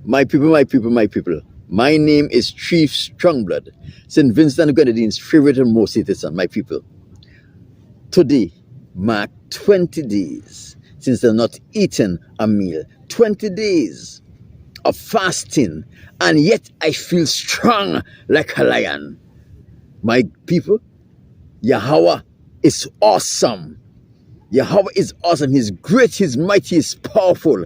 My people, my people, my people. My name is Chief Strongblood, St. Vincent and Grenadines' favorite and most hated son, my people. Today mark 20 days since they've not eaten a meal. 20 days of fasting, and yet I feel strong like a lion. My people, Yahweh is awesome. Yahweh is awesome. He's great, He's mighty, He's powerful.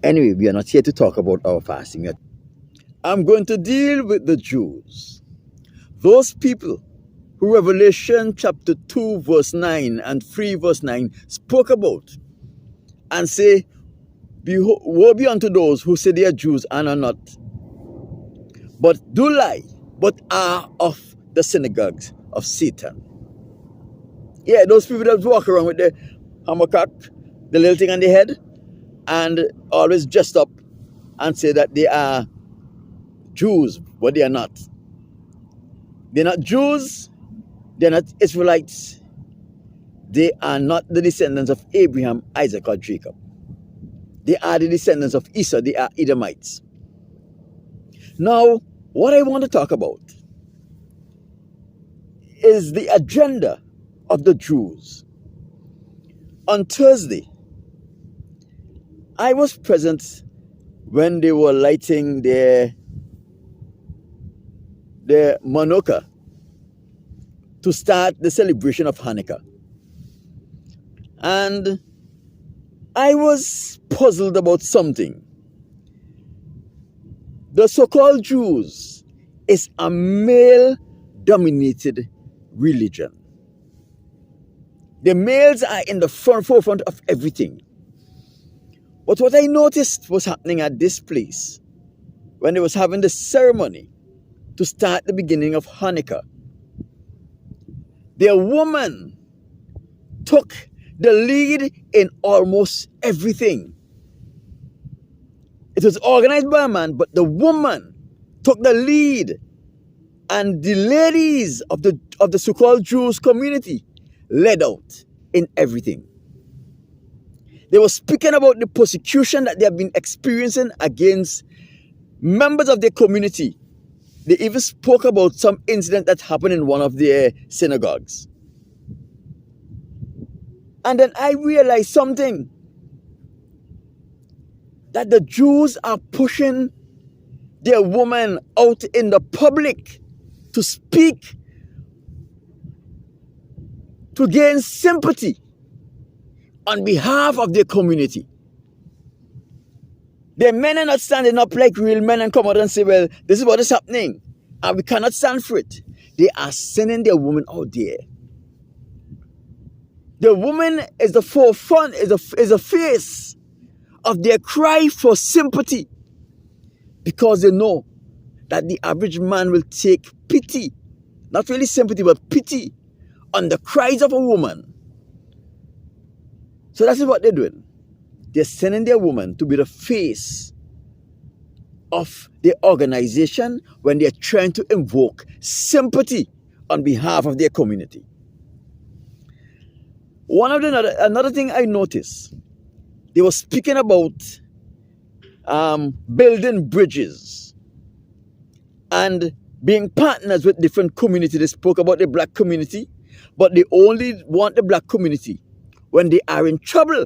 Anyway, we are not here to talk about our fasting yet. I'm going to deal with the Jews. Those people who Revelation chapter 2 verse 9 and 3 verse 9 spoke about and say, woe be unto those who say they are Jews and are not, but do lie, but are of the synagogues of Satan. Yeah, those people that walk around with the hammercock, the little thing on their head, and always dressed up and say that they are Jews, but they are not. They're not Jews, they're not Israelites, they are not the descendants of Abraham, Isaac, or Jacob. They are the descendants of Esau, they are Edomites. Now, what I want to talk about is the agenda of the Jews. On Thursday, I was present when they were lighting their Hanukkah to start the celebration of Hanukkah. And I was puzzled about something. The so-called Jews is a male-dominated religion. The males are in the forefront of everything. But what I noticed was happening at this place when they was having the ceremony to start the beginning of Hanukkah, their woman took the lead in almost everything. It was organized by a man, but the woman took the lead, and the ladies of the so-called Jewish community led out in everything. They were speaking about the persecution that they have been experiencing against members of their community. They even spoke about some incident that happened in one of their synagogues. And then I realized something, that the Jews are pushing their women out in the public to speak, to gain sympathy on behalf of their community. Their men are not standing up like real men and come out and say, well, this is what is happening, and we cannot stand for it. They are sending their women out there. The woman is the forefront, is the face of their cry for sympathy, because they know that the average man will take pity, not really sympathy, but pity on the cries of a woman. So that's what they're doing. They're sending their woman to be the face of their organization when they're trying to invoke sympathy on behalf of their community. Another thing I noticed, they were speaking about building bridges and being partners with different communities. They spoke about the black community, but they only want the black community when they are in trouble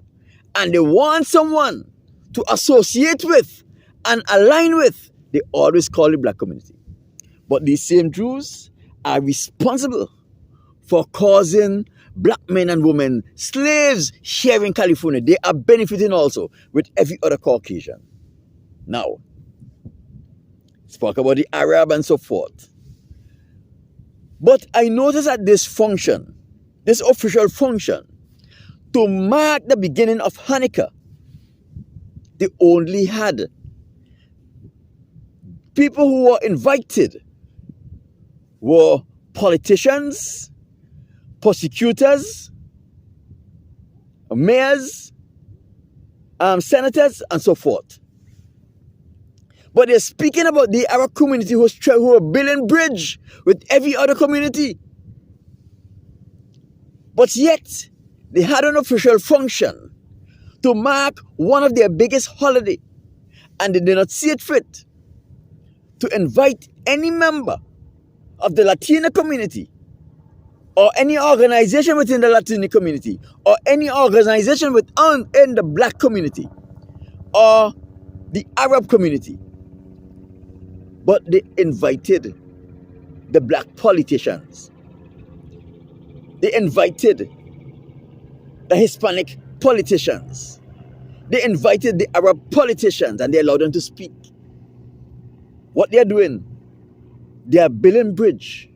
and they want someone to associate with and align with. They always call the black community. But these same Jews are responsible for causing black men and women slaves here in California. They are benefiting also with every other Caucasian. Now, spoke about the Arab and so forth. But I noticed at this function, this official function, to mark the beginning of Hanukkah, they only had people who were invited were politicians, prosecutors, mayors, senators, and so forth. But they're speaking about the Arab community who are building bridge with every other community. But yet, they had an official function to mark one of their biggest holiday. and they did not see it fit to invite any member of the Latino community or any organization within the Latino community or any organization within the black community or the Arab community, but they invited the black politicians. They invited the Hispanic politicians. They invited the Arab politicians and they allowed them to speak. What they are doing, they are building bridge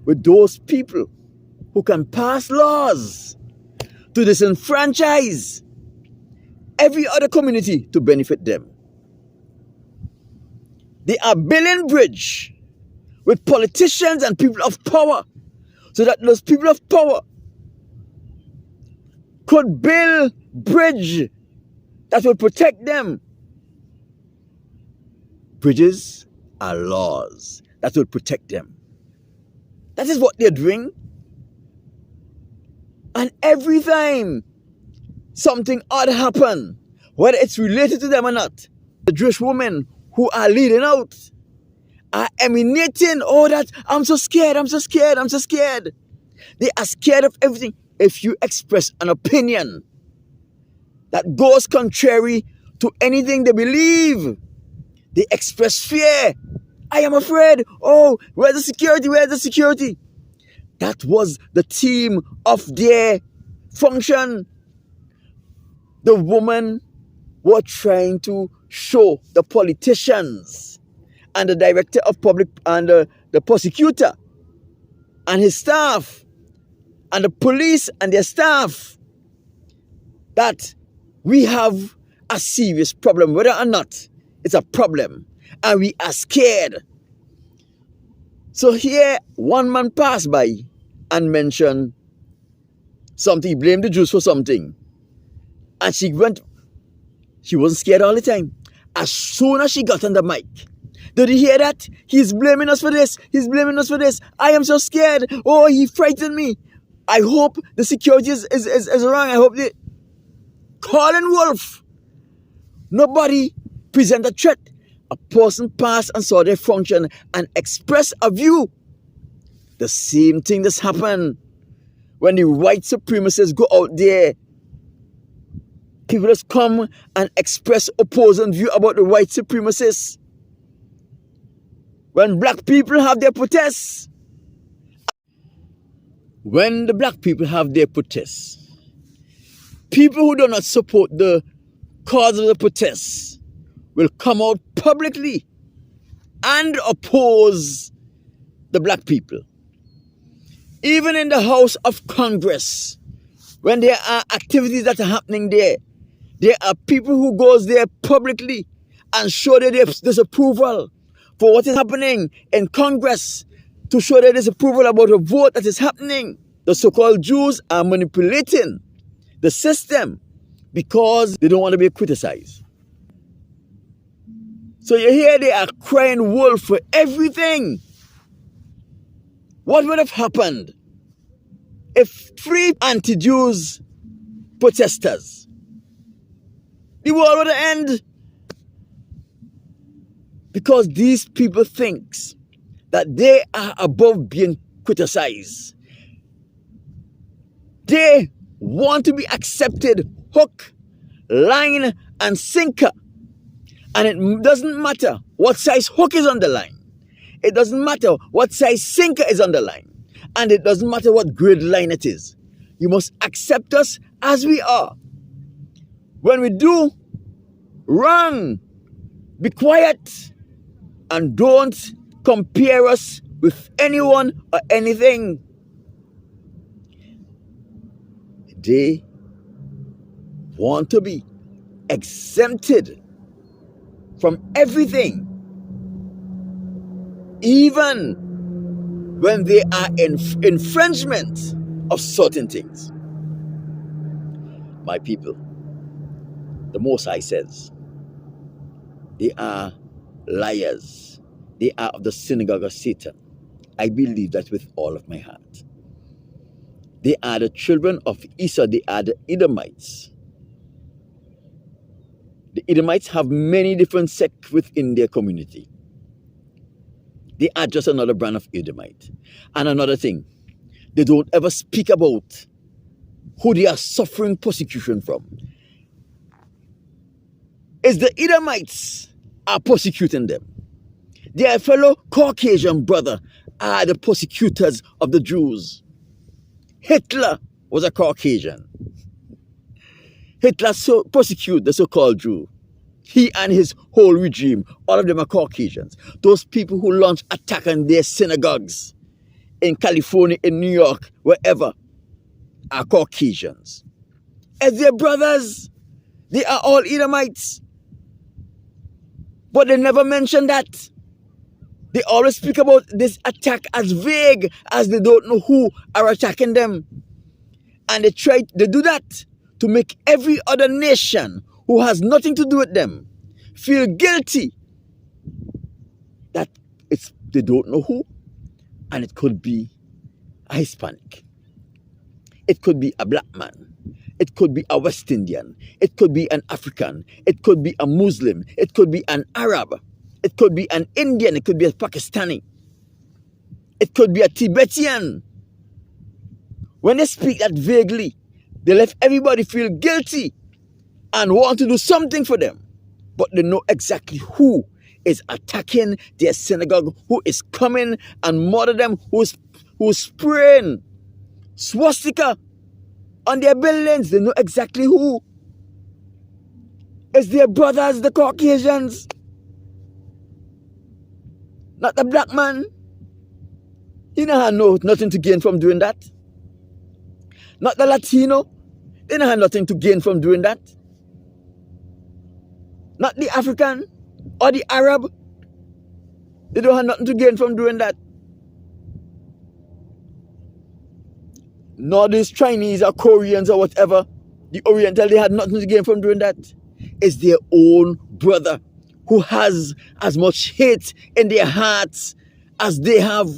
with those people who can pass laws to disenfranchise every other community to benefit them. They are building bridge with politicians and people of power so that those people of power could build bridge that will protect them. Bridges are laws that will protect them. That is what they're doing. And every time something odd happens, whether it's related to them or not, the Jewish women who are leading out are emanating, oh, that I'm so scared, I'm so scared, I'm so scared. They are scared of everything. If you express an opinion that goes contrary to anything they believe, they express fear. I am afraid. Oh, where's the security? Where's the security? That was the theme of their function. The women were trying to show the politicians and the director of public and the prosecutor and his staff and the police and their staff that we have a serious problem, whether or not it's a problem, and we are scared. So here, one man passed by and mentioned something. He blamed the Jews for something. And she wasn't scared all the time. As soon as she got on the mic, did you hear that? He's blaming us for this. He's blaming us for this. I am so scared. Oh, he frightened me. I hope the security is wrong. I hope they... Colin Wolf. Nobody present a threat. A person passed and saw their function and expressed a view. The same thing that's happened when the white supremacists go out there. People just come and express opposing view about the white supremacists. When black people have their protests. When the black people have their protests, people who do not support the cause of the protests will come out publicly and oppose the black people. Even in the House of Congress, when there are activities that are happening there are people who goes there publicly and show their disapproval for what is happening in Congress, to show their disapproval about a vote that is happening. The so-called Jews are manipulating the system because they don't want to be criticized. So you hear they are crying wolf for everything. What would have happened if 3 anti-Jews protesters, the world would end? Because these people think that they are above being criticized. They want to be accepted hook, line, and sinker. And it doesn't matter what size hook is on the line. It doesn't matter what size sinker is on the line. And it doesn't matter what grade line it is. You must accept us as we are. When we do wrong, be quiet and don't compare us with anyone or anything. They want to be exempted from everything, even when they are in infringement of certain things. My people, the Most High says, they are liars. They are of the synagogue of Satan. I believe that with all of my heart. They are the children of Esau. They are the Edomites. The Edomites have many different sects within their community. They are just another brand of Edomite. And another thing, they don't ever speak about who they are suffering persecution from. It's the Edomites are persecuting them. Their fellow Caucasian brother are the persecutors of the Jews. Hitler was a Caucasian. Hitler persecuted the so-called Jew. He and his whole regime, all of them are Caucasians. Those people who launch attack on their synagogues in California, in New York, wherever, are Caucasians. As their brothers, they are all Edomites. But they never mention that. They always speak about this attack as vague, as they don't know who are attacking them. And they do that to make every other nation who has nothing to do with them feel guilty that they don't know who. And it could be a Hispanic. It could be a black man. It could be a West Indian. It could be an African. It could be a Muslim. It could be an Arab. It could be an Indian. It could be a Pakistani. It could be a Tibetan. When they speak that vaguely, they let everybody feel guilty and want to do something for them. But they know exactly who is attacking their synagogue, who is coming and murder them, who's spraying swastika on their buildings. They know exactly who. It's their brothers, the Caucasians. Not the black man. He had nothing to gain from doing that. Not the Latino. They don't have nothing to gain from doing that. Not the African or the Arab. They don't have nothing to gain from doing that. Nor these Chinese or Koreans or whatever, the Oriental, they had nothing to gain from doing that. It's their own brother who has as much hate in their hearts as they have.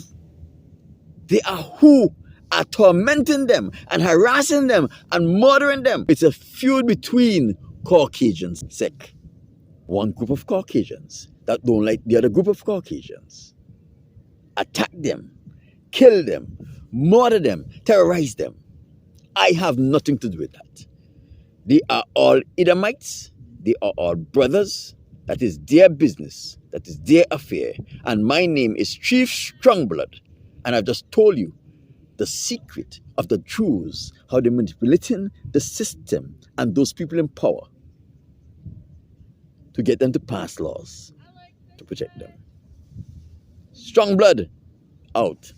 They are who are tormenting them and harassing them and murdering them. It's a feud between Caucasians. One group of Caucasians that don't like the other group of Caucasians. Attack them, kill them, murder them, terrorize them. I have nothing to do with that. They are all Edomites. They are all brothers. That is their business. That is their affair. And my name is Chief Strongblood. And I've just told you the secret of the Jews, how they're manipulating the system and those people in power to get them to pass laws to protect them. Strongblood out.